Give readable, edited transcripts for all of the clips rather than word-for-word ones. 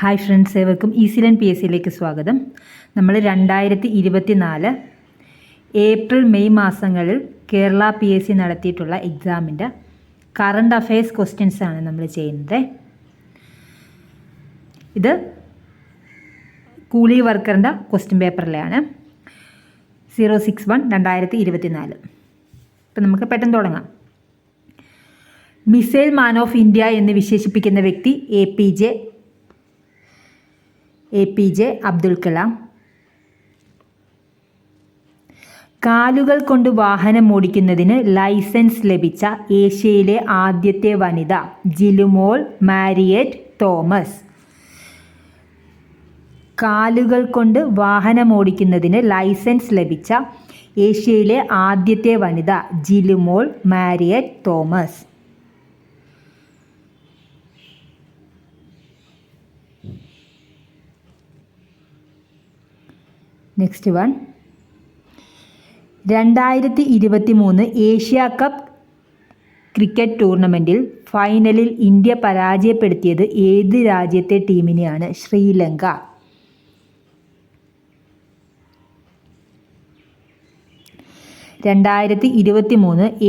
Hi friends, ഏവർക്കും easy learn PSCയിലേക്ക് സ്വാഗതം. നമ്മൾ 2024 ഏപ്രിൽ മെയ് മാസങ്ങളിൽ കേരള PSC നടത്തിയിട്ടുള്ള എക്സാമിൻ്റെ കറണ്ട് അഫയേഴ്സ് ക്വസ്റ്റ്യൻസ് ആണ് നമ്മൾ ചെയ്യുന്നത്. ഇത് കൂലി വർക്കറിൻ്റെ ക്വസ്റ്റ്യൻ പേപ്പറിലാണ് 061 2024. ഇപ്പം നമുക്ക് പെട്ടെന്ന് തുടങ്ങാം. മിസൈൽ മാൻ ഓഫ് ഇന്ത്യ എന്ന് വിശേഷിപ്പിക്കുന്ന വ്യക്തി APJ അബ്ദുൽ കലാം. കാലുകൾ കൊണ്ട് വാഹനം ഓടിക്കുന്നതിന് ലൈസൻസ് ലഭിച്ച ഏഷ്യയിലെ ആദ്യത്തെ വനിത ജിലുമോൾ മാരിയറ്റ് തോമസ്. കാലുകൾ കൊണ്ട് വാഹനം ഓടിക്കുന്നതിന് ലൈസൻസ് ലഭിച്ച ഏഷ്യയിലെ ആദ്യത്തെ വനിത Jilumol Mariet Thomas. Next one, 2023 Asia cup cricket ടൂർണമെൻറ്റിൽ ഫൈനലിൽ ഇന്ത്യ പരാജയപ്പെടുത്തിയത് ഏത് രാജ്യത്തെ ടീമിനെയാണ്? ശ്രീലങ്ക.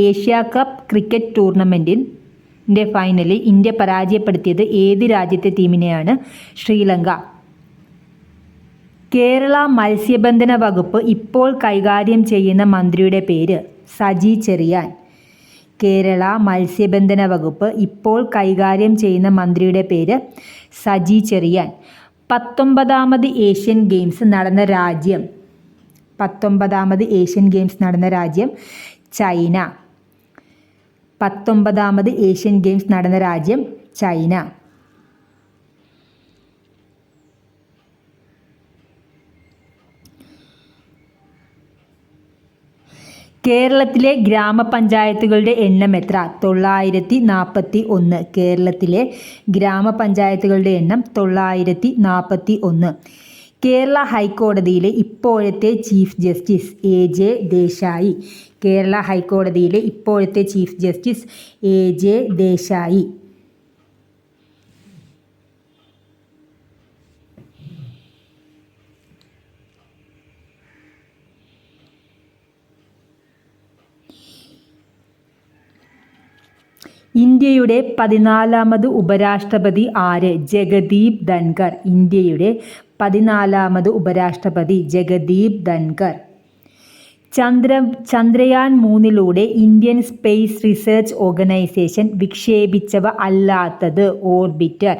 ഏഷ്യ കപ്പ് ക്രിക്കറ്റ് ടൂർണമെൻറ്റിൻ്റെ ഫൈനലിൽ ഇന്ത്യ പരാജയപ്പെടുത്തിയത് ഏത് രാജ്യത്തെ ടീമിനെയാണ്? ശ്രീലങ്ക. കേരള മത്സ്യബന്ധന വകുപ്പ് ഇപ്പോൾ കൈകാര്യം ചെയ്യുന്ന മന്ത്രിയുടെ പേര്? സജി ചെറിയാൻ. കേരള മത്സ്യബന്ധന വകുപ്പ് ഇപ്പോൾ കൈകാര്യം ചെയ്യുന്ന മന്ത്രിയുടെ പേര് സജി ചെറിയാൻ. 19ാമത് ഏഷ്യൻ ഗെയിംസ് നടന്ന രാജ്യം? 19ാമത് ഏഷ്യൻ ഗെയിംസ് നടന്ന രാജ്യം ചൈന. 19ാമത് ഏഷ്യൻ ഗെയിംസ് നടന്ന രാജ്യം ചൈന. കേരളത്തിലെ ഗ്രാമപഞ്ചായത്തുകളുടെ എണ്ണം എത്ര? 941. കേരളത്തിലെ ഗ്രാമപഞ്ചായത്തുകളുടെ എണ്ണം 941. കേരള ഹൈക്കോടതിയിലെ ഇപ്പോഴത്തെ chief justice AJ Desai. Kerala ഹൈക്കോടതിയിലെ ഇപ്പോഴത്തെ ചീഫ് ജസ്റ്റിസ് AJ ദേശായി. ഇന്ത്യയുടെ 14ാമത് ഉപരാഷ്ട്രപതി ആര്? ജഗദീപ് ധൻഖർ. ഇന്ത്യയുടെ 14ാമത് ഉപരാഷ്ട്രപതി Jagdeep Dhankhar. Chandrayaan 3 Indian space research organisation വിക്ഷേപിച്ചവ അല്ലാത്തത്? Orbiter.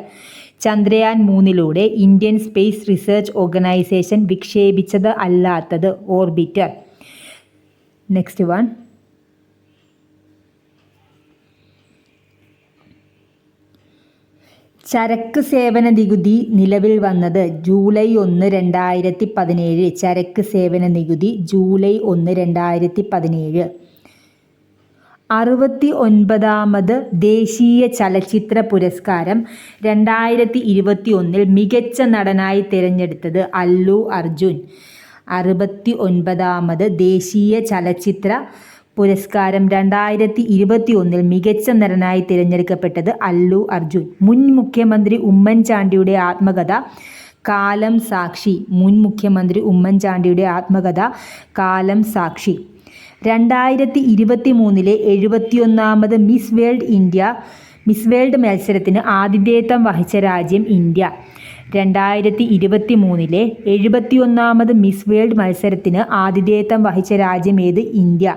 Chandrayaan 3 Indian space research organisation വിക്ഷേപിച്ചത് അല്ലാത്തത്? ഓർബിറ്റർ. നെക്സ്റ്റ് വൺ, ചരക്ക് സേവന നികുതി നിലവിൽ വന്നത്? ജൂലൈ 1, 2017. ചരക്ക് സേവന നികുതി ജൂലൈ 1, 2017. 69ാമത് ദേശീയ ചലച്ചിത്ര പുരസ്കാരം 2021 മികച്ച നടനായി തിരഞ്ഞെടുത്തത്? അല്ലു അർജുൻ. 69ാമത് ദേശീയ ചലച്ചിത്ര പുരസ്കാരം 2021 മികച്ച നടനായി തിരഞ്ഞെടുക്കപ്പെട്ടത് അല്ലു അർജുൻ. മുൻ മുഖ്യമന്ത്രി ഉമ്മൻചാണ്ടിയുടെ ആത്മകഥ കാലം സാക്ഷി. മുൻ മുഖ്യമന്ത്രി ഉമ്മൻചാണ്ടിയുടെ ആത്മകഥ കാലം സാക്ഷി. 2023 71ാമത് മിസ് വേൾഡ് മത്സരത്തിന് ആതിഥേയത്വം വഹിച്ച രാജ്യം? ഇന്ത്യ. 2023 71ാമത് മിസ് വേൾഡ് മത്സരത്തിന് ആതിഥേയത്വം വഹിച്ച രാജ്യം ഏത്? ഇന്ത്യ.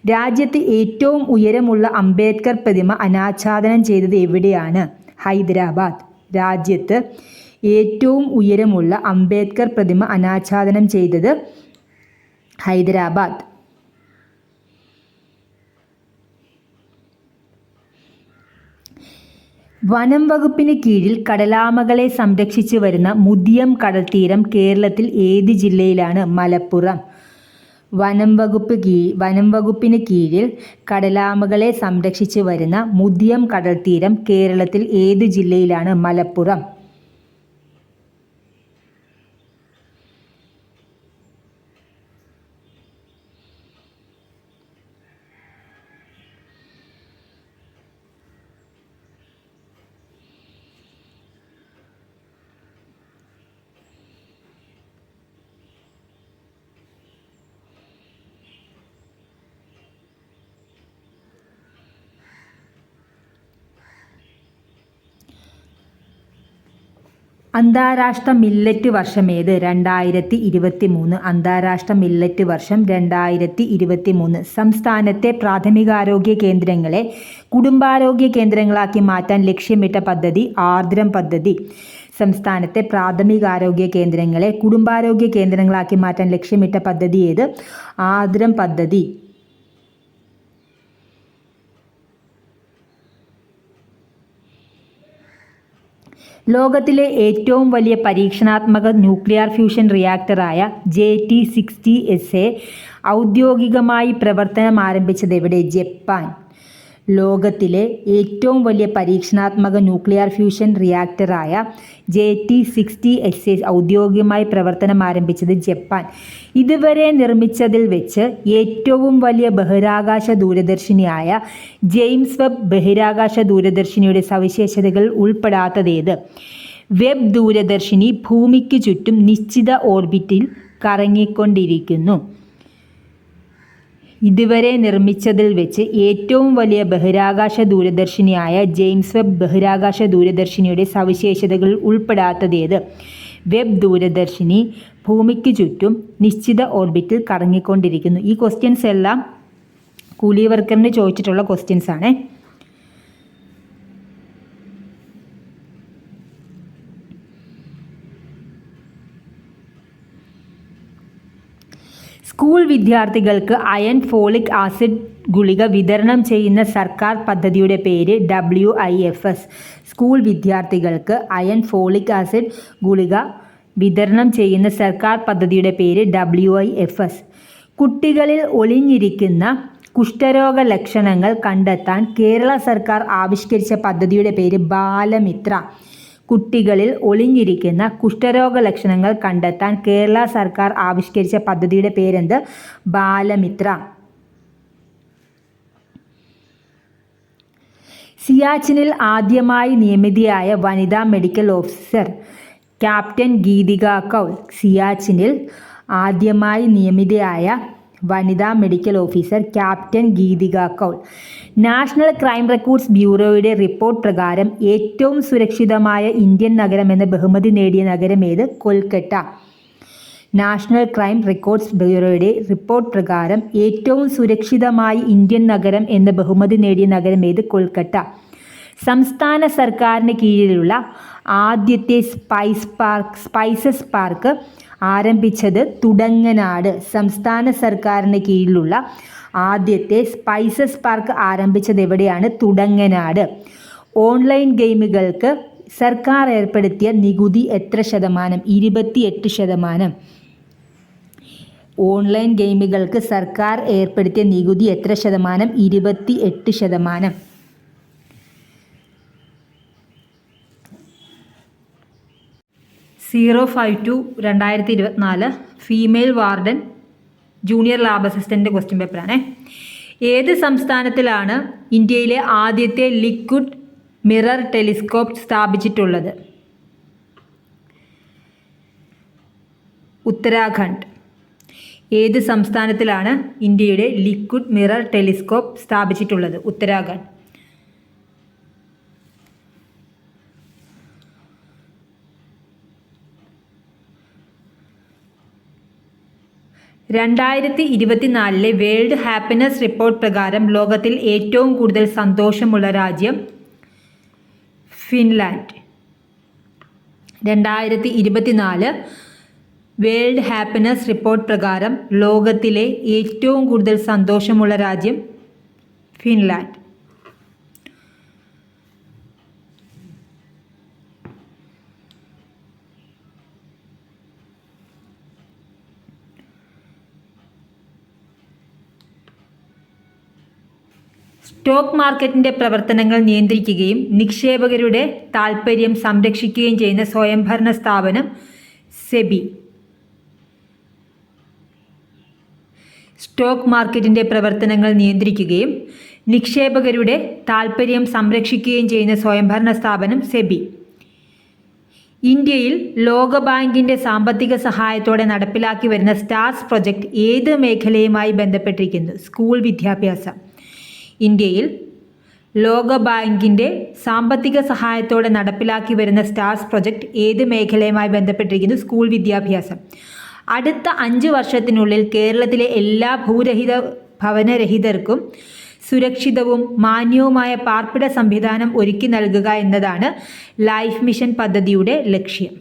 രാജ്യത്ത് ഏറ്റവും ഉയരമുള്ള അംബേദ്കർ പ്രതിമ അനാച്ഛാദനം ചെയ്തത് എവിടെയാണ്? ഹൈദരാബാദ്. രാജ്യത്ത് ഏറ്റവും ഉയരമുള്ള അംബേദ്കർ പ്രതിമ അനാച്ഛാദനം ചെയ്തത് ഹൈദരാബാദ്. വനം വകുപ്പിന് കീഴിൽ കടലാമകളെ സംരക്ഷിച്ചു വരുന്ന മുതിയം കടൽത്തീരം കേരളത്തിൽ ഏത് ജില്ലയിലാണ്? മലപ്പുറം. വനം വകുപ്പിന് കീഴിൽ കടലാമകളെ സംരക്ഷിച്ചു വരുന്ന മുതിയം കടൽത്തീരം കേരളത്തിൽ ഏത് ജില്ലയിലാണ്? മലപ്പുറം. അന്താരാഷ്ട്ര മില്ലറ്റ് വർഷമേത്? 2023. അന്താരാഷ്ട്ര മില്ലറ്റ് വർഷം 2023. സംസ്ഥാനത്തെ പ്രാഥമികാരോഗ്യ കേന്ദ്രങ്ങളെ കുടുംബാരോഗ്യ കേന്ദ്രങ്ങളാക്കി മാറ്റാൻ ലക്ഷ്യമിട്ട പദ്ധതി ആർദ്രം പദ്ധതി. സംസ്ഥാനത്തെ പ്രാഥമികാരോഗ്യ കേന്ദ്രങ്ങളെ കുടുംബാരോഗ്യ കേന്ദ്രങ്ങളാക്കി മാറ്റാൻ ലക്ഷ്യമിട്ട പദ്ധതി ഏത്? ആർദ്രം പദ്ധതി. ലോകത്തിലെ ഏറ്റവും വലിയ പരീക്ഷണാത്മക ന്യൂക്ലിയർ ഫ്യൂഷൻ റിയാക്ടറായ JT60SA ഔദ്യോഗികമായി പ്രവർത്തനം ആരംഭിച്ചത് എവിടെ? ജപ്പാൻ. ലോകത്തിലെ ഏറ്റവും വലിയ പരീക്ഷണാത്മക ന്യൂക്ലിയർ ഫ്യൂഷൻ റിയാക്ടറായ JT60SA ഔദ്യോഗികമായി പ്രവർത്തനം ആരംഭിച്ചത് ജപ്പാൻ. ഇതുവരെ നിർമ്മിച്ചതിൽ വെച്ച് ഏറ്റവും വലിയ ബഹിരാകാശ ദൂരദർശിനിയായ ജെയിംസ് വെബ് ബഹിരാകാശ ദൂരദർശിനിയുടെ സവിശേഷതകൾ ഉൾപ്പെടാത്തതേത്? വെബ് ദൂരദർശിനി ഭൂമിക്ക് ചുറ്റും നിശ്ചിത ഓർബിറ്റിൽ കറങ്ങിക്കൊണ്ടിരിക്കുന്നു. ഇതുവരെ നിർമ്മിച്ചതിൽ വെച്ച് ഏറ്റവും വലിയ ബഹിരാകാശ ദൂരദർശിനിയായ ജെയിംസ് വെബ് ബഹിരാകാശ ദൂരദർശിനിയുടെ സവിശേഷതകൾ ഉൾപ്പെടാത്തതേത്? വെബ് ദൂരദർശിനി ഭൂമിക്ക് ചുറ്റും നിശ്ചിത ഓർബിറ്റിൽ കറങ്ങിക്കൊണ്ടിരിക്കുന്നു. ഈ ക്വസ്റ്റ്യൻസ് എല്ലാം കൂലി വർക്കറിന് ചോദിച്ചിട്ടുള്ള ക്വസ്റ്റ്യൻസ് ആണ്. സ്കൂൾ വിദ്യാർത്ഥികൾക്ക് അയൺ ഫോളിക് ആസിഡ് ഗുളിക വിതരണം ചെയ്യുന്ന സർക്കാർ പദ്ധതിയുടെ പേര് WIFS. സ്കൂൾ വിദ്യാർത്ഥികൾക്ക് അയൺ ഫോളിക് ആസിഡ് ഗുളിക വിതരണം ചെയ്യുന്ന സർക്കാർ പദ്ധതിയുടെ പേര് WIFS. കുട്ടികളിൽ ഒളിഞ്ഞിരിക്കുന്ന കുഷ്ഠരോഗ ലക്ഷണങ്ങൾ കണ്ടെത്താൻ കേരള സർക്കാർ ആവിഷ്കരിച്ച പദ്ധതിയുടെ പേര് ബാലമിത്ര. കുട്ടികളിൽ ഒളിഞ്ഞിരിക്കുന്ന കുഷ്ഠരോഗ ലക്ഷണങ്ങൾ കണ്ടെത്താൻ കേരള സർക്കാർ ആവിഷ്കരിച്ച പദ്ധതിയുടെ പേരെന്ത്? ബാലമിത്ര. സിയാച്ചിനിൽ ആദ്യമായി നിയമിതയായ വനിതാ medical officer captain Geethika Kaul. സിയാച്ചിനിൽ ആദ്യമായി നിയമിതയായ വനിതാ medical officer captain Geethika Kaul. National crime records ബ്യൂറോയുടെ റിപ്പോർട്ട് പ്രകാരം ഏറ്റവും സുരക്ഷിതമായ ഇന്ത്യൻ നഗരം എന്ന ബഹുമതി നേടിയ നഗരം ഏത്? കൊൽക്കത്ത. നാഷണൽ ക്രൈം റെക്കോർഡ്സ് ബ്യൂറോയുടെ റിപ്പോർട്ട് പ്രകാരം ഏറ്റവും സുരക്ഷിതമായ ഇന്ത്യൻ നഗരം എന്ന ബഹുമതി നേടിയ നഗരം ഏത്? കൊൽക്കത്ത. സംസ്ഥാന സർക്കാരിന് കീഴിലുള്ള ആദ്യത്തെ സ്പൈസസ് പാർക്ക് ആരംഭിച്ചത് തുടങ്ങനാട്. സംസ്ഥാന സർക്കാരിന് കീഴിലുള്ള ആദ്യത്തെ സ്പൈസസ് പാർക്ക് ആരംഭിച്ചത് എവിടെയാണ്? തുടങ്ങനാട്. ഓൺലൈൻ ഗെയിമുകൾക്ക് സർക്കാർ ഏർപ്പെടുത്തിയ നികുതി എത്ര ശതമാനം? 28%. ഓൺലൈൻ ഗെയിമുകൾക്ക് സർക്കാർ ഏർപ്പെടുത്തിയ നികുതി എത്ര ശതമാനം? 28%. 052/2024 female warden junior lab assistant question പേപ്പറാണ്. ഏത് സംസ്ഥാനത്തിലാണ് ഇന്ത്യയിലെ ആദ്യത്തെ ലിക്വിഡ് മിറർ ടെലിസ്കോപ്പ് സ്ഥാപിച്ചിട്ടുള്ളത്? ഉത്തരാഖണ്ഡ്. ഏത് സംസ്ഥാനത്തിലാണ് ഇന്ത്യയുടെ ലിക്വിഡ് മിറർ ടെലിസ്കോപ്പ് സ്ഥാപിച്ചിട്ടുള്ളത്? ഉത്തരാഖണ്ഡ്. 2024 വേൾഡ് ഹാപ്പിനെസ് റിപ്പോർട്ട് പ്രകാരം ലോകത്തിൽ ഏറ്റവും കൂടുതൽ സന്തോഷമുള്ള രാജ്യം ഫിൻലാൻഡ്. 2024 വേൾഡ് ഹാപ്പിനെസ് റിപ്പോർട്ട് പ്രകാരം ലോകത്തിലെ ഏറ്റവും കൂടുതൽ സന്തോഷമുള്ള രാജ്യം ഫിൻലാൻഡ്. സ്റ്റോക്ക് മാർക്കറ്റിൻ്റെ പ്രവർത്തനങ്ങൾ നിയന്ത്രിക്കുകയും നിക്ഷേപകരുടെ താൽപ്പര്യം സംരക്ഷിക്കുകയും ചെയ്യുന്ന സ്വയംഭരണ സ്ഥാപനം സെബി. സ്റ്റോക്ക് മാർക്കറ്റിൻ്റെ പ്രവർത്തനങ്ങൾ നിയന്ത്രിക്കുകയും നിക്ഷേപകരുടെ താൽപ്പര്യം സംരക്ഷിക്കുകയും ചെയ്യുന്ന സ്വയംഭരണ സ്ഥാപനം സെബി. ഇന്ത്യയിൽ ലോകബാങ്കിൻ്റെ സാമ്പത്തിക സഹായത്തോടെ നടപ്പിലാക്കി വരുന്ന സ്റ്റാർസ് പ്രൊജക്റ്റ് ഏത് മേഖലയുമായി ബന്ധപ്പെട്ടിരിക്കുന്നു? സ്കൂൾ വിദ്യാഭ്യാസം. ഇന്ത്യയിൽ ലോകബാങ്കിൻ്റെ സാമ്പത്തിക സഹായത്തോടെ നടപ്പിലാക്കി വരുന്ന സ്റ്റാർസ് പ്രൊജക്റ്റ് ഏത് മേഖലയുമായി ബന്ധപ്പെട്ടിരിക്കുന്നു? സ്കൂൾ വിദ്യാഭ്യാസം. അടുത്ത 5 വർഷത്തിനുള്ളിൽ കേരളത്തിലെ എല്ലാ ഭവനരഹിതർക്കും സുരക്ഷിതവും മാന്യവുമായ പാർപ്പിട സംവിധാനം ഒരുക്കി നൽകുക എന്നതാണ് ലൈഫ് മിഷൻ പദ്ധതിയുടെ ലക്ഷ്യം.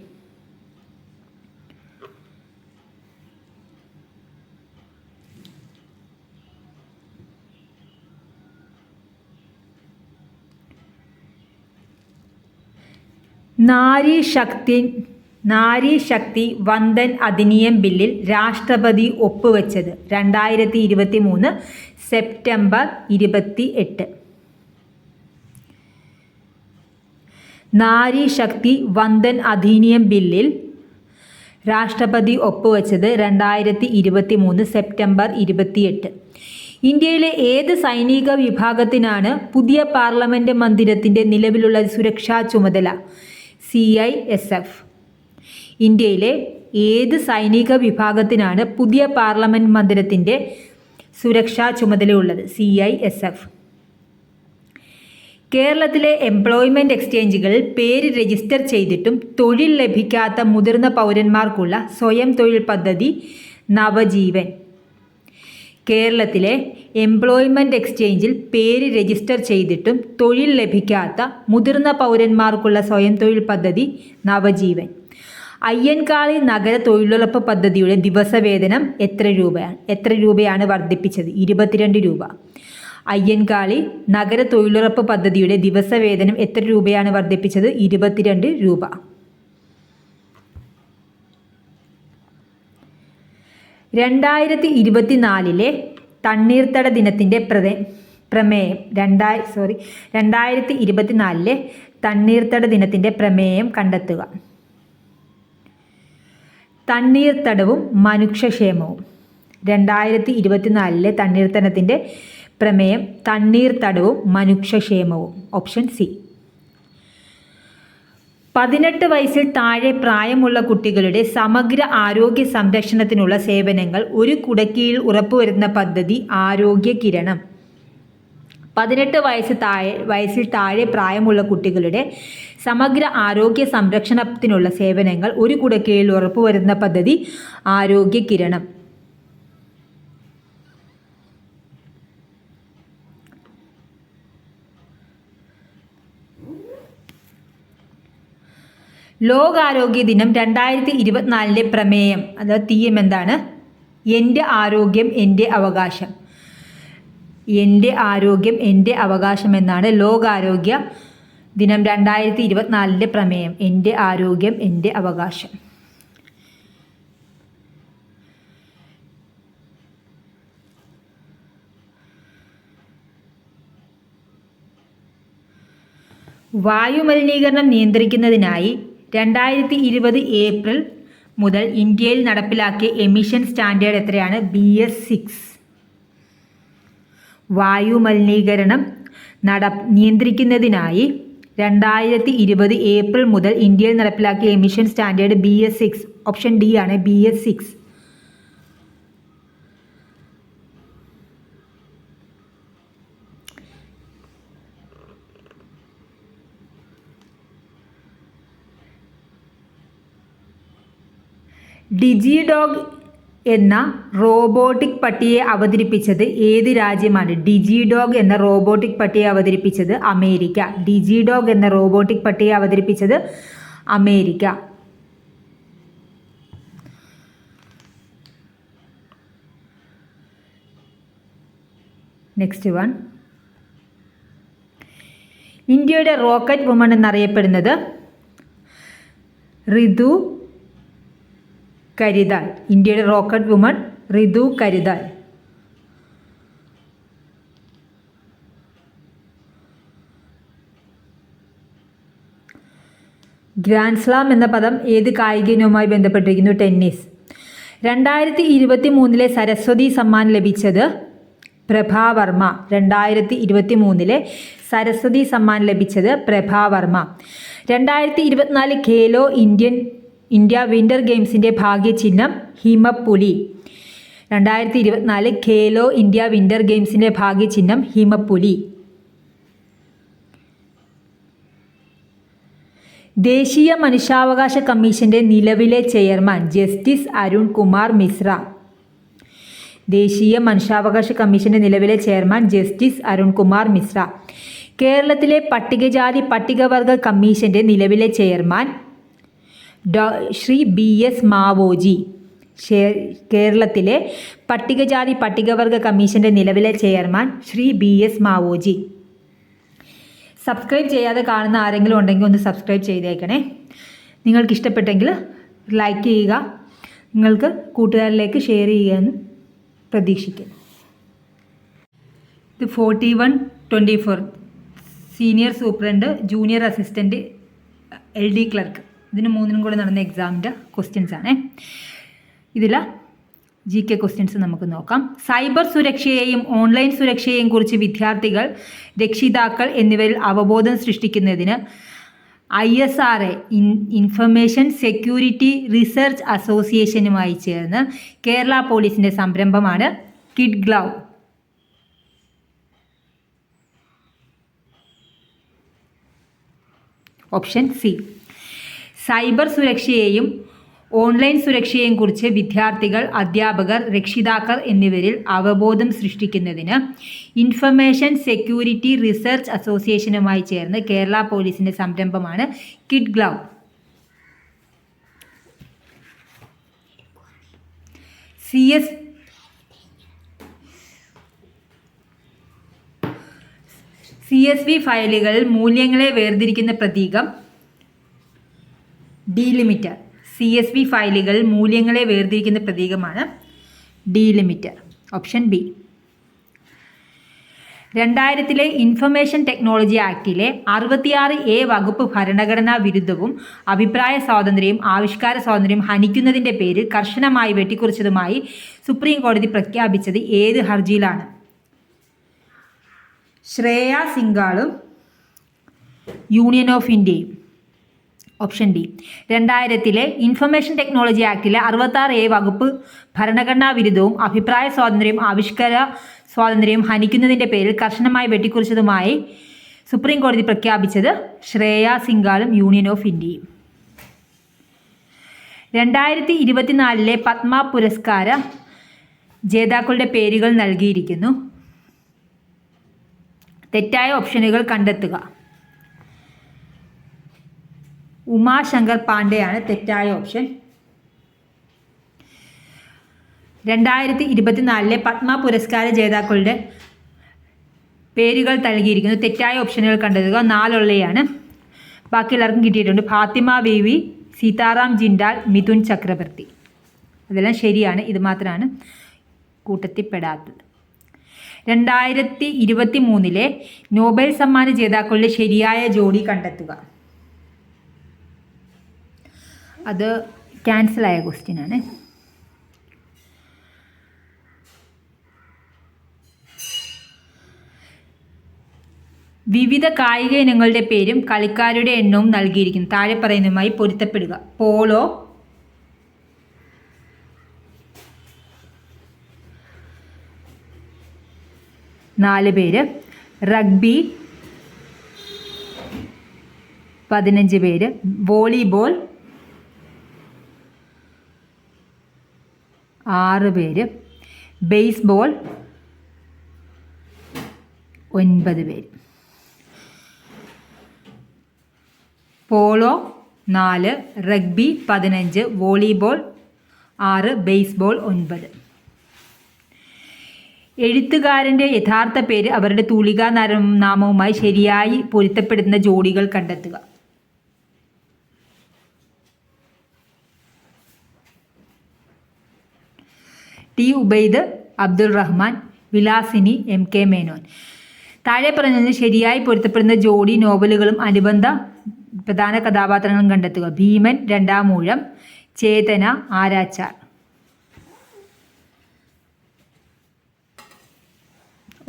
നാരി ശക്തി വന്ദൻ അധിനിയം ബില്ലിൽ രാഷ്ട്രപതി ഒപ്പുവെച്ചത് 2023 സെപ്റ്റംബർ 28. നാരി ശക്തി വന്ദൻ അധിനിയം ബില്ലിൽ രാഷ്ട്രപതി ഒപ്പുവെച്ചത് 2023 സെപ്റ്റംബർ 28. ഇന്ത്യയിലെ ഏത് സൈനിക വിഭാഗത്തിനാണ് പുതിയ പാർലമെൻറ്റ് മന്ദിരത്തിൻ്റെ നിലവിലുള്ള സുരക്ഷാ ചുമതല? CISF. ഇന്ത്യയിലെ ഏത് സൈനിക വിഭാഗത്തിനാണ് പുതിയ പാർലമെൻറ്റ് മന്ദിരത്തിൻ്റെ സുരക്ഷാ ചുമതലയുള്ളത്? CISF. കേരളത്തിലെ എംപ്ലോയ്മെൻറ്റ് എക്സ്ചേഞ്ചുകളിൽ പേര് രജിസ്റ്റർ ചെയ്തിട്ടും തൊഴിൽ ലഭിക്കാത്ത മുതിർന്ന പൗരന്മാർക്കുള്ള സ്വയം തൊഴിൽ പദ്ധതി നവജീവൻ. കേരളത്തിലെ എംപ്ലോയ്മെൻറ്റ് എക്സ്ചേഞ്ചിൽ പേര് രജിസ്റ്റർ ചെയ്തിട്ടും തൊഴിൽ ലഭിക്കാത്ത മുതിർന്ന പൗരന്മാർക്കുള്ള സ്വയം തൊഴിൽ പദ്ധതി നവജീവൻ. അയ്യൻകാളി നഗര തൊഴിലുറപ്പ് പദ്ധതിയുടെ ദിവസവേതനം എത്ര രൂപയാണ് വർദ്ധിപ്പിച്ചത്? 22 രൂപ. അയ്യൻകാളി നഗര തൊഴിലുറപ്പ് പദ്ധതിയുടെ ദിവസവേതനം എത്ര രൂപയാണ് വർദ്ധിപ്പിച്ചത്? 22 രൂപ. 2024 തണ്ണീർത്തട ദിനത്തിൻ്റെ പ്രമേയം 2024 തണ്ണീർത്തട ദിനത്തിൻ്റെ പ്രമേയം കണ്ടെത്തുക. തണ്ണീർത്തടവും മനുഷ്യക്ഷേമവും. 2024 തണ്ണീർത്തടത്തിൻ്റെ പ്രമേയം തണ്ണീർത്തടവും മനുഷ്യക്ഷേമവും. Option C. 18 വയസ്സിൽ താഴെ പ്രായമുള്ള കുട്ടികളുടെ സമഗ്ര ആരോഗ്യ സംരക്ഷണത്തിനുള്ള സേവനങ്ങൾ ഒരു കുടക്കീഴിൽ ഉറപ്പുവരുത്തുന്ന പദ്ധതി ആരോഗ്യ കിരണം. 18 വയസ്സിൽ താഴെ പ്രായമുള്ള കുട്ടികളുടെ സമഗ്ര ആരോഗ്യ സംരക്ഷണത്തിനുള്ള സേവനങ്ങൾ ഒരു കുടക്കീഴിൽ ഉറപ്പുവരുത്തുന്ന പദ്ധതി ആരോഗ്യ കിരണം. ലോകാരോഗ്യ ദിനം 2024 പ്രമേയം അഥവാ തീം എന്താണ്? എൻ്റെ ആരോഗ്യം എൻ്റെ അവകാശം. എൻ്റെ ആരോഗ്യം എൻ്റെ അവകാശം എന്നാണ് ലോകാരോഗ്യ ദിനം 2024 പ്രമേയം. എൻ്റെ ആരോഗ്യം എൻ്റെ അവകാശം. വായുമലിനീകരണം നിയന്ത്രിക്കുന്നതിനായി 2020 ഏപ്രിൽ മുതൽ ഇന്ത്യയിൽ നടപ്പിലാക്കിയ എമിഷൻ സ്റ്റാൻഡേർഡ് എത്രയാണ്? BS6. വായുമലിനീകരണം നിയന്ത്രിക്കുന്നതിനായി 2020 ഏപ്രിൽ മുതൽ ഇന്ത്യയിൽ നടപ്പിലാക്കിയ emission standard BS6. Option D ആണ് BS6. ഡിജിഡോഗ് എന്ന റോബോട്ടിക് പട്ടിയെ അവതരിപ്പിച്ചത് ഏത് രാജ്യമാണ്? ഡിജിഡോഗ് എന്ന റോബോട്ടിക് പട്ടിയെ അവതരിപ്പിച്ചത് അമേരിക്ക. ഡിജിഡോഗ് എന്ന റോബോട്ടിക് പട്ടിയെ അവതരിപ്പിച്ചത് അമേരിക്ക. Next one. ഇന്ത്യയുടെ റോക്കറ്റ് വുമൺ എന്നറിയപ്പെടുന്നത് ഋതു കരിതാൽ. ഇന്ത്യയുടെ റോക്കറ്റ് വുമൺ ഋതു കരിതാൽ. ഗ്രാൻഡ് സ്ലാം എന്ന പദം ഏത് കായിക ഇനവുമായി ബന്ധപ്പെട്ടിരിക്കുന്നു? ടെന്നീസ്. 2023 സരസ്വതി സമ്മാൻ ലഭിച്ചത് പ്രഭാവർമ്മ. 2023 സരസ്വതി സമ്മാൻ ലഭിച്ചത് പ്രഭാവർമ്മ. 2024 ഖേലോ ഇന്ത്യ വിൻ്റർ ഗെയിംസിൻ്റെ ഭാഗ്യചിഹ്നം ഹിമപ്പുലി. 2024 ഖേലോ ഇന്ത്യ വിൻ്റർ ഗെയിംസിൻ്റെ ഭാഗ്യചിഹ്നം ഹിമപ്പുലി. ദേശീയ മനുഷ്യാവകാശ കമ്മീഷന്റെ നിലവിലെ ചെയർമാൻ ജസ്റ്റിസ് അരുൺ കുമാർ മിശ്ര. ദേശീയ മനുഷ്യാവകാശ കമ്മീഷന്റെ നിലവിലെ ചെയർമാൻ ജസ്റ്റിസ് അരുൺ കുമാർ മിശ്ര. കേരളത്തിലെ പട്ടികജാതി പട്ടികവർഗ കമ്മീഷന്റെ നിലവിലെ ചെയർമാൻ ശ്രീ BS മാവോജി. കേരളത്തിലെ പട്ടികജാതി പട്ടികവർഗ കമ്മീഷന്റെ നിലവിലെ chairman Shri BS Maoji. Subscribe ചെയ്യാതെ കാണുന്ന ആരെങ്കിലും ഉണ്ടെങ്കിൽ ഒന്ന് സബ്സ്ക്രൈബ് ചെയ്തേക്കണേ. നിങ്ങൾക്ക് ഇഷ്ടപ്പെട്ടെങ്കിൽ ലൈക്ക് ചെയ്യുക, നിങ്ങൾക്ക് കൂട്ടുകാരിലേക്ക് ഷെയർ ചെയ്യുകയെന്ന് പ്രതീക്ഷിക്കുന്നു. ഇത് 4124 senior superintendent, junior assistant, LD clerk, ഇതിന് മൂന്നിനും കൂടെ നടന്ന എക്സാമിൻ്റെ ക്വസ്റ്റ്യൻസ് ആണ്. ഇതിൽ GK ക്വസ്റ്റ്യൻസ് നമുക്ക് നോക്കാം. സൈബർ സുരക്ഷയെയും ഓൺലൈൻ സുരക്ഷയെയും കുറിച്ച് വിദ്യാർത്ഥികൾ, രക്ഷിതാക്കൾ എന്നിവരിൽ അവബോധം സൃഷ്ടിക്കുന്നതിന് ISRA ഇൻഫർമേഷൻ സെക്യൂരിറ്റി റിസർച്ച് അസോസിയേഷനുമായി ചേർന്ന് കേരള പോലീസിൻ്റെ സംരംഭമാണ് kid glove. Option C. Cyber സുരക്ഷയെയും ഓൺലൈൻ സുരക്ഷയെയും കുറിച്ച് വിദ്യാർത്ഥികൾ, അധ്യാപകർ, രക്ഷിതാക്കൾ എന്നിവരിൽ അവബോധം സൃഷ്ടിക്കുന്നതിന് ഇൻഫർമേഷൻ സെക്യൂരിറ്റി റിസർച്ച് അസോസിയേഷനുമായി ചേർന്ന് കേരള പോലീസിൻ്റെ സംരംഭമാണ് കിഡ് ഗ്ലൗ. CSV ഫയലുകളിൽ മൂല്യങ്ങളെ വേർതിരിക്കുന്ന പ്രതീകം ഡീലിമിറ്റർ. CSV ഫയലുകളിൽ മൂല്യങ്ങളെ വേർതിരിക്കുന്ന പ്രതീകമാണ് delimiter. Option B. 2000 information technology ആക്ടിലെ 66A വകുപ്പ് ഭരണഘടനാ വിരുദ്ധവും അഭിപ്രായ സ്വാതന്ത്ര്യവും ആവിഷ്കാര സ്വാതന്ത്ര്യവും ഹനിക്കുന്നതിൻ്റെ പേരിൽ കർശനമായി വെട്ടിക്കുറച്ചതുമായി സുപ്രീം കോടതി പ്രഖ്യാപിച്ചത് ഏത് ഹർജിയിലാണ്? ശ്രേയ സിംഗാളും യൂണിയൻ ഓഫ് ഇന്ത്യയും. Option D. 2000 ഇൻഫർമേഷൻ ടെക്നോളജി ആക്ടിലെ 66A വകുപ്പ് ഭരണഘടനാ വിരുദ്ധവും അഭിപ്രായ സ്വാതന്ത്ര്യവും ആവിഷ്കാര സ്വാതന്ത്ര്യവും ഹനിക്കുന്നതിൻ്റെ പേരിൽ കർശനമായി വെട്ടിക്കുറച്ചതുമായി സുപ്രീം കോടതി പ്രഖ്യാപിച്ചത് ശ്രേയ സിംഗാളും യൂണിയൻ ഓഫ് ഇന്ത്യയും. 2024 പത്മ പുരസ്കാര ജേതാക്കളുടെ പേരുകൾ നൽകിയിരിക്കുന്നു. തെറ്റായ ഓപ്ഷനുകൾ കണ്ടെത്തുക. ഉമാശങ്കർ പാണ്ഡെയാണ് തെറ്റായ ഓപ്ഷൻ. 2024 പത്മ പുരസ്കാര ജേതാക്കളുടെ പേരുകൾ നൽകിയിരിക്കുന്നു. തെറ്റായ ഓപ്ഷനുകൾ കണ്ടെത്തുക. 4 ബാക്കി എല്ലാവർക്കും കിട്ടിയിട്ടുണ്ട്. ഫാത്തിമ ബീവി, സീതാറാം ജിൻഡാൽ, മിഥുൻ ചക്രവർത്തി. അതെല്ലാം ശരിയാണ്, ഇത് മാത്രമാണ് കൂട്ടത്തിൽപ്പെടാത്തത്. 2023 നോബൽ സമ്മാന ജേതാക്കളുടെ ശരിയായ ജോഡി കണ്ടെത്തുക. അത് ക്യാൻസലായ ക്വസ്റ്റ്യനാണ്. വിവിധ കായിക ഇനങ്ങളുടെ പേരും കളിക്കാരുടെ എണ്ണവും നൽകിയിരിക്കുന്നു. താഴെ പറയുന്നതുമായി പൊരുത്തപ്പെടുക. പോളോ, നാല് പേര്. റഗ്ബി 15 പേര്. വോളിബോൾ 6 പേര്. ബേസ്ബോൾ 9 പേര്. Polo 4, rugby 15, volleyball 6, baseball 9. എഴുത്തുകാരൻ്റെ യഥാർത്ഥ പേര് അവരുടെ തൂലികാ നാമവുമായി ശരിയായി പൊരുത്തപ്പെടുന്ന ജോഡികൾ കണ്ടെത്തുക. ടി ഉബൈദ്, അബ്ദുൾ റഹ്മാൻ, വിലാസിനി, MK മേനോൻ. താഴെ പറഞ്ഞതിന് ശരിയായി പൊരുത്തപ്പെടുന്ന ജോഡി നോവലുകളും അനുബന്ധ പ്രധാന കഥാപാത്രങ്ങളും കണ്ടെത്തുക. ഭീമൻ, രണ്ടാമൂഴം, ചേതന, ആരാച്ചാർ.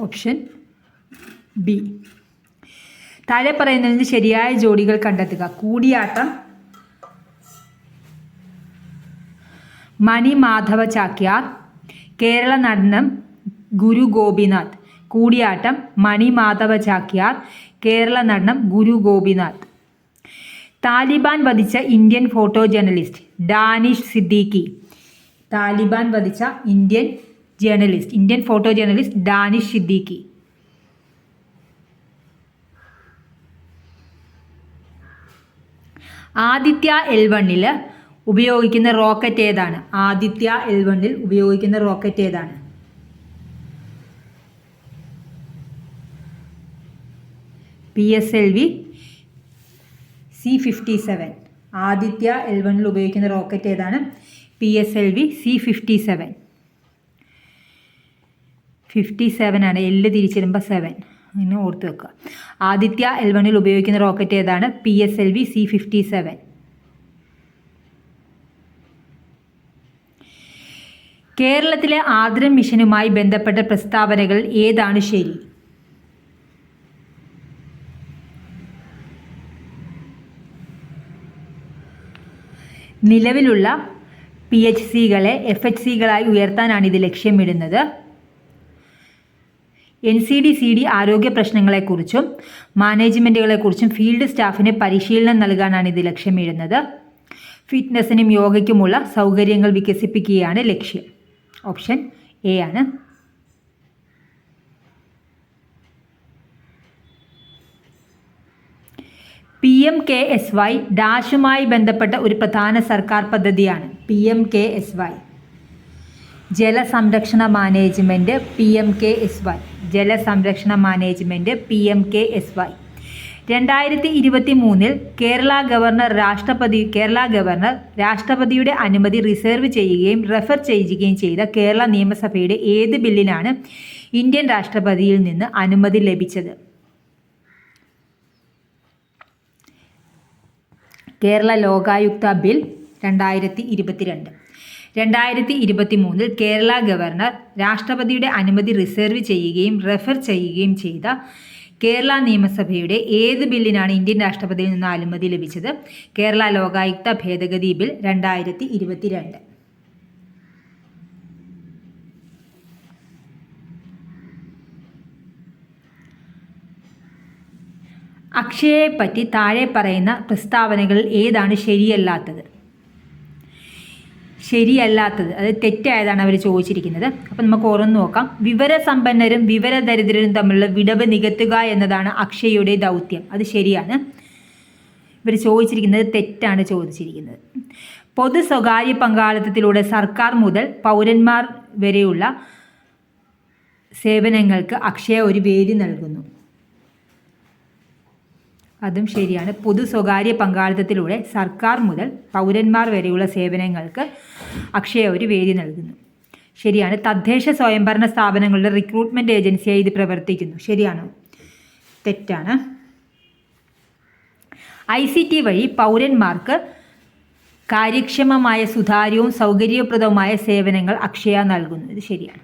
Option B. താഴെ പറയുന്നതിന് ശരിയായ ജോഡികൾ കണ്ടെത്തുക. കൂടിയാട്ടം മണി മാധവ ചാക്യാർ, കേരള നടനം ഗുരു ഗോപിനാഥ്. കൂടിയാട്ടം മണി മാധവ ചാക്യാർ, കേരള നടനം ഗുരു ഗോപിനാഥ്. താലിബാൻ വധിച്ച Indian photo journalist Danish Siddiqui. Taliban വധിച്ച Indian photo journalist Danish Siddiqui. Aditya L1 ഉപയോഗിക്കുന്ന റോക്കറ്റ് ഏതാണ്? ആദിത്യ L1 ഉപയോഗിക്കുന്ന റോക്കറ്റ് ഏതാണ്? PSLV C-57. ആദിത്യ L1 ഉപയോഗിക്കുന്ന റോക്കറ്റ് ഏതാണ്? PSLV C-57. 57 ആണ്, എല്ല് തിരിച്ചിടുമ്പോൾ 7, അങ്ങനെ ഓർത്ത് വെക്കുക. ആദിത്യ L1 ഉപയോഗിക്കുന്ന റോക്കറ്റ് ഏതാണ്? PSLV C-57. കേരളത്തിലെ ആർദ്രം മിഷനുമായി ബന്ധപ്പെട്ട പ്രസ്താവനകൾ ഏതാണ് ശരി? നിലവിലുള്ള PHCകളെ FHCകളായി ഉയർത്താനാണ് ഇത് ലക്ഷ്യമിടുന്നത്. NCD-CD ആരോഗ്യ പ്രശ്നങ്ങളെക്കുറിച്ചും മാനേജ്മെൻറ്റുകളെക്കുറിച്ചും ഫീൽഡ് സ്റ്റാഫിന് പരിശീലനം നൽകാനാണ് ഇത് ലക്ഷ്യമിടുന്നത്. ഫിറ്റ്നസ്സിനും യോഗയ്ക്കുമുള്ള സൗകര്യങ്ങൾ വികസിപ്പിക്കുകയാണ് ലക്ഷ്യം. ഓപ്ഷൻ A ആണ്. PMKSY ഡാഷുമായി ബന്ധപ്പെട്ട ഒരു പ്രധാന സർക്കാർ പദ്ധതിയാണ്. PMKSY ജലസംരക്ഷണ മാനേജ്മെൻറ്റ്. ജലസംരക്ഷണ മാനേജ്മെൻറ്റ് PMKSY. 2023 കേരള ഗവർണർ രാഷ്ട്രപതിയുടെ അനുമതി റിസർവ് ചെയ്യുകയും റെഫർ ചെയ്യുകയും ചെയ്ത കേരള നിയമസഭയുടെ ഏത് ബില്ലിനാണ് ഇന്ത്യൻ രാഷ്ട്രപതിയിൽ നിന്ന് അനുമതി ലഭിച്ചത്? കേരള ലോകായുക്ത ബിൽ 2022. 2023 കേരള ഗവർണർ രാഷ്ട്രപതിയുടെ അനുമതി റിസർവ് ചെയ്യുകയും റെഫർ ചെയ്യുകയും ചെയ്ത കേരള നിയമസഭയുടെ ഏത് ബില്ലിനാണ് ഇന്ത്യൻ രാഷ്ട്രപതിയിൽ നിന്ന് അനുമതി ലഭിച്ചത്? കേരള ലോകായുക്ത ഭേദഗതി ബിൽ 2022. അക്ഷയയെപ്പറ്റി താഴെ പറയുന്ന പ്രസ്താവനകളിൽ ഏതാണ് ശരിയല്ലാത്തത്? അത് തെറ്റായതാണ് അവർ ചോദിച്ചിരിക്കുന്നത്. അപ്പം നമുക്ക് ഓരോന്ന് നോക്കാം. വിവരസമ്പന്നരും വിവരദരിദ്രരും തമ്മിലുള്ള വിടവ് നികത്തുക എന്നതാണ് അക്ഷയയുടെ ദൗത്യം. അത് ശരിയാണ്. ഇവർ ചോദിച്ചിരിക്കുന്നത് തെറ്റാണ് ചോദിച്ചിരിക്കുന്നത്. പൊതു സ്വകാര്യ പങ്കാളിത്തത്തിലൂടെ സർക്കാർ മുതൽ പൗരന്മാർ വരെയുള്ള സേവനങ്ങൾക്ക് അക്ഷയ ഒരു വേദി നൽകുന്നു. അതും ശരിയാണ്. പൊതു സ്വകാര്യ പങ്കാളിത്തത്തിലൂടെ സർക്കാർ മുതൽ പൗരന്മാർ വരെയുള്ള സേവനങ്ങൾക്ക് അക്ഷയ ഒരു വേദി നൽകുന്നു. ശരിയാണ്. തദ്ദേശ സ്വയംഭരണ സ്ഥാപനങ്ങളുടെ റിക്രൂട്ട്മെൻറ്റ് ഏജൻസിയായി ഇത് പ്രവർത്തിക്കുന്നു. ശരിയാണോ? തെറ്റാണ്. ICT വഴി പൗരന്മാർക്ക് കാര്യക്ഷമമായ സുതാര്യവും സൗകര്യപ്രദവുമായ സേവനങ്ങൾ അക്ഷയ നൽകുന്നു. ഇത് ശരിയാണ്.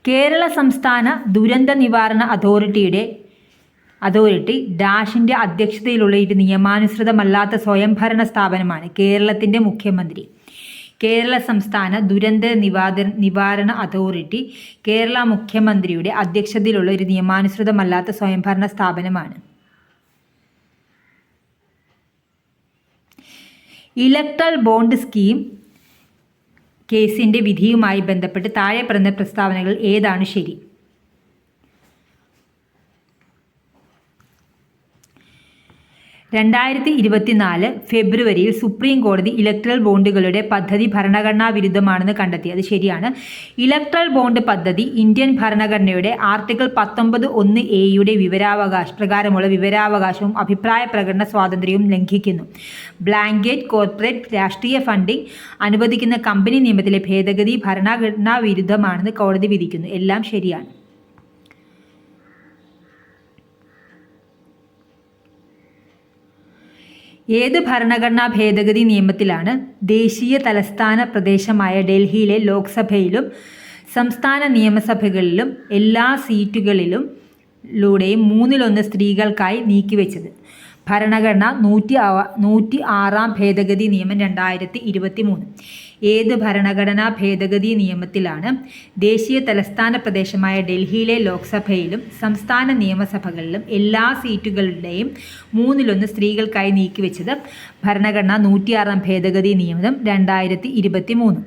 കേരള സംസ്ഥാന ദുരന്ത നിവാരണ അതോറിറ്റി ഡാഷിൻ്റെ അധ്യക്ഷതയിലുള്ള ഒരു നിയമാനുസൃതമല്ലാത്ത സ്വയംഭരണ സ്ഥാപനമാണ്. കേരളത്തിൻ്റെ മുഖ്യമന്ത്രി. കേരള സംസ്ഥാന ദുരന്ത നിവാരണ അതോറിറ്റി കേരള മുഖ്യമന്ത്രിയുടെ അധ്യക്ഷതയിലുള്ള ഒരു നിയമാനുസൃതമല്ലാത്ത സ്വയംഭരണ സ്ഥാപനമാണ്. ഇലക്ട്രൽ ബോണ്ട് സ്കീം കേസിൻ്റെ വിധിയുമായി ബന്ധപ്പെട്ട് താഴെ പറയുന്ന പ്രസ്താവനകൾ ഏതാണ് ശരി? ഫെബ്രുവരിയിൽ സുപ്രീം കോടതി ഇലക്ട്രൽ ബോണ്ടുകളുടെ പദ്ധതി ഭരണഘടനാ വിരുദ്ധമാണെന്ന് കണ്ടെത്തി. അത് ശരിയാണ്. ഇലക്ട്രൽ ബോണ്ട് പദ്ധതി ഇന്ത്യൻ ഭരണഘടനയുടെ ആർട്ടിക്കിൾ 19(1)(a)യുടെ പ്രകാരമുള്ള വിവരാവകാശവും അഭിപ്രായ പ്രകടന സ്വാതന്ത്ര്യവും ലംഘിക്കുന്നു. ബ്ലാങ്കറ്റ് കോർപ്പറേറ്റ് രാഷ്ട്രീയ ഫണ്ടിംഗ് അനുവദിക്കുന്ന കമ്പനി നിയമത്തിലെ ഭേദഗതി ഭരണഘടനാ വിരുദ്ധമാണെന്ന് കോടതി വിധിക്കുന്നു. എല്ലാം ശരിയാണ്. ഏത് ഭരണഘടനാ ഭേദഗതി നിയമത്തിലാണ് ദേശീയ തലസ്ഥാന പ്രദേശമായ ഡൽഹിയിലെ ലോക്സഭയിലും സംസ്ഥാന നിയമസഭകളിലും എല്ലാ സീറ്റുകളിലൂടെയും 1/3 സ്ത്രീകൾക്കായി നീക്കിവെച്ചത്? ഭരണഘടന 106 ഭേദഗതി നിയമം 2023. ഏത് ഭരണഘടനാ ഭേദഗതി നിയമത്തിലാണ് ദേശീയ തലസ്ഥാന പ്രദേശമായ ഡൽഹിയിലെ ലോക്സഭയിലും സംസ്ഥാന നിയമസഭകളിലും എല്ലാ സീറ്റുകളുടെയും 1/3 സ്ത്രീകൾക്കായി നീക്കിവെച്ചത്? ഭരണഘടന 106 ഭേദഗതി നിയമം 2023.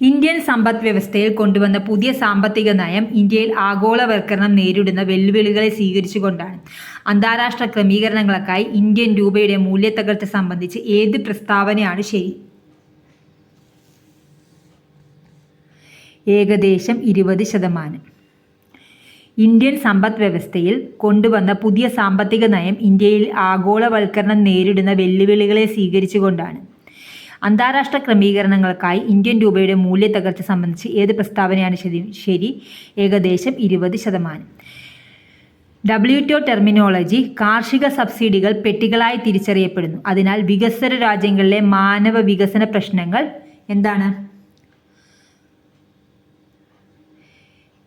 ഇന്ത്യൻ സമ്പദ് വ്യവസ്ഥയിൽ കൊണ്ടുവന്ന പുതിയ സാമ്പത്തിക നയം ഇന്ത്യയിൽ ആഗോളവൽക്കരണം നേരിടുന്ന വെല്ലുവിളികളെ സ്വീകരിച്ചുകൊണ്ടാണ്. അന്താരാഷ്ട്ര ക്രമീകരണങ്ങൾക്കായി ഇന്ത്യൻ രൂപയുടെ മൂല്യത്തകർച്ച സംബന്ധിച്ച് ഏത് പ്രസ്താവനയാണ് ശരി? ഏകദേശം 20%. ഇന്ത്യൻ സമ്പദ് വ്യവസ്ഥയിൽ കൊണ്ടുവന്ന പുതിയ സാമ്പത്തിക നയം ഇന്ത്യയിൽ ആഗോളവൽക്കരണം നേരിടുന്ന വെല്ലുവിളികളെ സ്വീകരിച്ചുകൊണ്ടാണ്. അന്താരാഷ്ട്ര ക്രമീകരണങ്ങൾക്കായി ഇന്ത്യൻ രൂപയുടെ മൂല്യത്തകർച്ച സംബന്ധിച്ച് ഏത് പ്രസ്താവനയാണ് ശരി? ഏകദേശം 20%. WTO ടെർമിനോളജി കാർഷിക സബ്സിഡികൾ പെട്ടികളായി തിരിച്ചറിയപ്പെടുന്നു. അതിനാൽ വികസ്വര രാജ്യങ്ങളിലെ മാനവ വികസന പ്രശ്നങ്ങൾ എന്താണ്?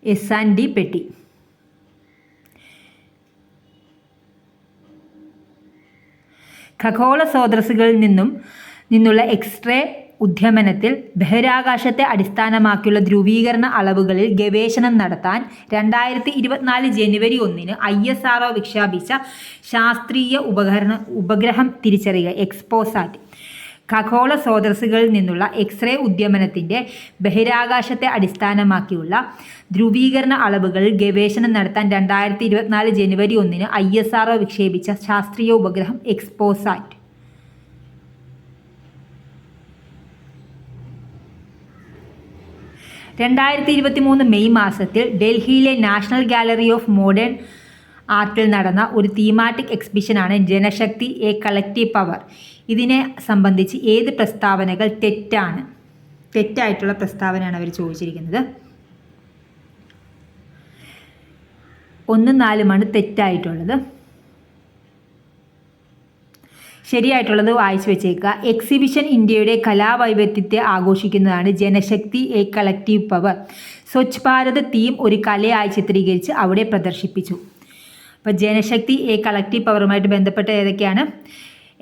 S&D പെട്ടി. ഖഗോള സ്രോതസ്സുകളിൽ നിന്നുള്ള എക്സ്റേ ഉദ്യമനത്തിൽ ബഹിരാകാശത്തെ അടിസ്ഥാനമാക്കിയുള്ള ധ്രുവീകരണ അളവുകളിൽ ഗവേഷണം നടത്താൻ 2024 ജനുവരി 1 ISRO വിക്ഷേപിച്ച ശാസ്ത്രീയ ഉപഗ്രഹം തിരിച്ചറിയുക എക്സ്പോസാറ്റ്. ഖഗോള സ്രോതസ്സുകളിൽ നിന്നുള്ള എക്സ്റേ ഉദ്യമനത്തിൻ്റെ ബഹിരാകാശത്തെ അടിസ്ഥാനമാക്കിയുള്ള ധ്രുവീകരണ അളവുകളിൽ ഗവേഷണം നടത്താൻ 2024 ജനുവരി 1 ISRO വിക്ഷേപിച്ച ശാസ്ത്രീയ ഉപഗ്രഹം എക്സ്പോസാറ്റ്. 2023 മെയ് മാസത്തിൽ ഡൽഹിയിലെ നാഷണൽ ഗാലറി ഓഫ് മോഡേൺ ആർട്ടിൽ നടന്ന ഒരു തീമാറ്റിക് എക്സിബിഷനാണ് ജനശക്തി എ കളക്റ്റീവ് പവർ. ഇതിനെ സംബന്ധിച്ച് ഏത് പ്രസ്താവനകൾ തെറ്റാണ്? തെറ്റായിട്ടുള്ള പ്രസ്താവനയാണ് അവർ ചോദിച്ചിരിക്കുന്നത്. 1, 4 തെറ്റായിട്ടുള്ളത്. ശരിയായിട്ടുള്ളത് വായിച്ചു വെച്ചേക്കുക. എക്സിബിഷൻ ഇന്ത്യയുടെ കലാവൈവിധ്യത്തെ ആഘോഷിക്കുന്നതാണ് Janashakti a collective power. Swachh Bharat theme ഒരു കലയായി ചിത്രീകരിച്ച് അവിടെ പ്രദർശിപ്പിച്ചു. അപ്പോൾ ജനശക്തി എ കളക്റ്റീവ് പവറുമായിട്ട് ബന്ധപ്പെട്ട ഏതൊക്കെയാണ്?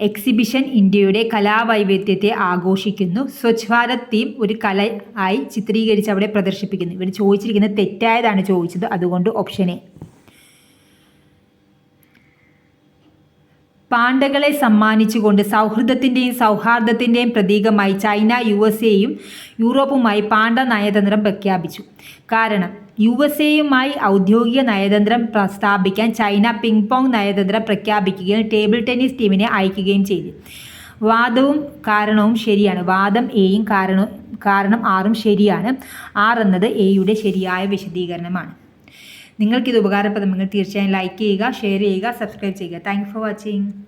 എക്സിബിഷൻ ഇന്ത്യയുടെ കലാവൈവിധ്യത്തെ ആഘോഷിക്കുന്നു. സ്വച്ഛ് ഭാരത് തീം ഒരു കലയായി ചിത്രീകരിച്ച് അവിടെ പ്രദർശിപ്പിക്കുന്നു. ഇവിടെ ചോദിച്ചിരിക്കുന്നത് തെറ്റായതാണ് ചോദിച്ചത്, അതുകൊണ്ട് ഓപ്ഷൻ എ. പാണ്ഡകളെ സമ്മാനിച്ചുകൊണ്ട് സൗഹൃദത്തിൻ്റെയും സൗഹാർദ്ദത്തിൻ്റെയും പ്രതീകമായി ചൈന USA-യും യൂറോപ്പുമായി പാണ്ഡ നയതന്ത്രം പ്രഖ്യാപിച്ചു. കാരണം USA-യുമായി ഔദ്യോഗിക നയതന്ത്രം സ്ഥാപിക്കാൻ ചൈന പിങ് പോങ് നയതന്ത്രം പ്രഖ്യാപിക്കുകയും ടേബിൾ ടെന്നീസ് ടീമിനെ അയക്കുകയും ചെയ്തു. വാദവും കാരണവും ശരിയാണ്. വാദം എയും കാരണം 6ഉം ശരിയാണ്. 6 എന്നത് എയുടെ ശരിയായ വിശദീകരണമാണ്. നിങ്ങൾക്കിത് ഉപകാരപ്രദമെങ്കിൽ തീർച്ചയായും ലൈക്ക് ചെയ്യുക, ഷെയർ ചെയ്യുക, സബ്സ്ക്രൈബ് ചെയ്യുക. Thank for watching.